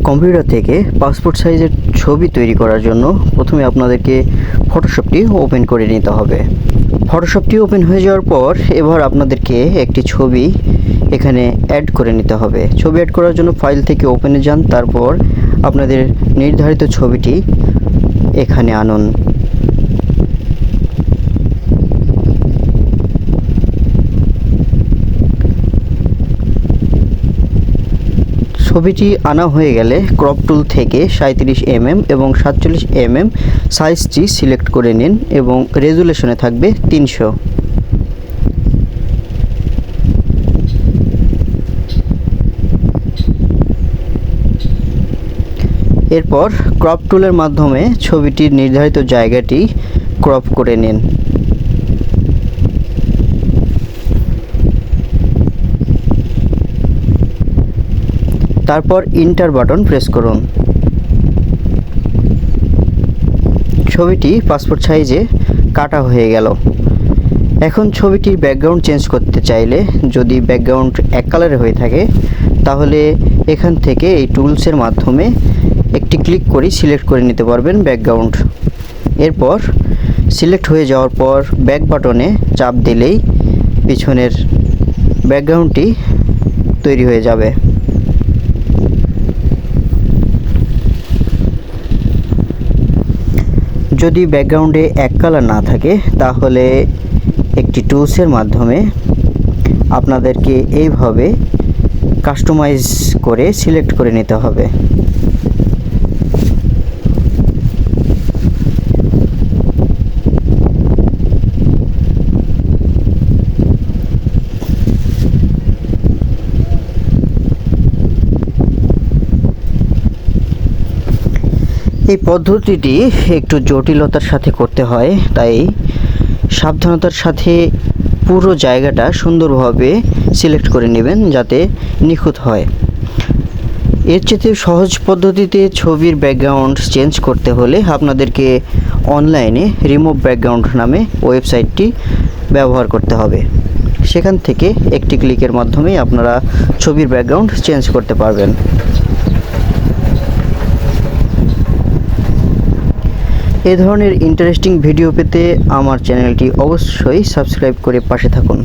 Computer থেকে passport সাইজের ছবি তৈরি করার জন্য প্রথমে আপনাদেরকে ফটোশপটি ওপেন করে নিতে হবে। ফটোশপটি ওপেন হয়ে যাওয়ার পর এবার আপনাদেরকে একটি ছবি এখানে অ্যাড করে নিতে হবে। ছবি অ্যাড করার জন্য ফাইল থেকে ওপেনে যান, তারপর আপনাদের নির্ধারিত ছবিটি এখানে আনুন। ছবিটি আনা হয়ে গেলে ক্রপ টুল থেকে 37 mm এবং 47 mm সাইজটি সিলেক্ট করে নিন এবং রেজুলেশনে থাকবে 300। এরপর ক্রপ টুলের মাধ্যমে ছবিটির নির্ধারিত জায়গাটি ক্রপ করে নিন। তারপর ইন্টার বাটন প্রেস করুন। ছবিটি পাসপোর্ট সাইজে কাটা হয়ে গেল। এখন ছবিটির ব্যাকগ্রাউন্ড চেঞ্জ করতে চাইলে, যদি ব্যাকগ্রাউন্ড এক কালারে হয়ে থাকে, তাহলে এখান থেকে এই টুলসের মাধ্যমে একটি ক্লিক করে সিলেক্ট করে নিতে পারবেন ব্যাকগ্রাউন্ড। এরপর সিলেক্ট হয়ে যাওয়ার পর ব্যাক বাটনে চাপ দিলেই পিছনের ব্যাকগ্রাউন্ডটি তৈরি হয়ে যাবে। যদি ব্যাকগ্রাউন্ডে এক কালার না থাকে, তাহলে একটি টুলসের মাধ্যমে আপনাদেরকে এইভাবে কাস্টমাইজ করে সিলেক্ট করে নিতে হবে। এই পদ্ধতিটি একটু জটিলতার সাথে করতে হয়, তাই সাবধানতার সাথে পুরো জায়গাটা সুন্দরভাবে সিলেক্ট করে নেবেন যাতে নিখুঁত হয়। এর চেয়ে সহজ পদ্ধতিতে ছবির ব্যাকগ্রাউন্ড চেঞ্জ করতে হলে আপনাদেরকে অনলাইনে রিমুভ ব্যাকগ্রাউন্ড নামে ওয়েবসাইটটি ব্যবহার করতে হবে। সেখান থেকে একটি ক্লিকের মাধ্যমে আপনারা ছবির ব্যাকগ্রাউন্ড চেঞ্জ করতে পারবেন। এই ধরনের ইন্টারেস্টিং ভিডিও পেতে আমার চ্যানেলটি অবশ্যই সাবস্ক্রাইব করে পাশে থাকুন।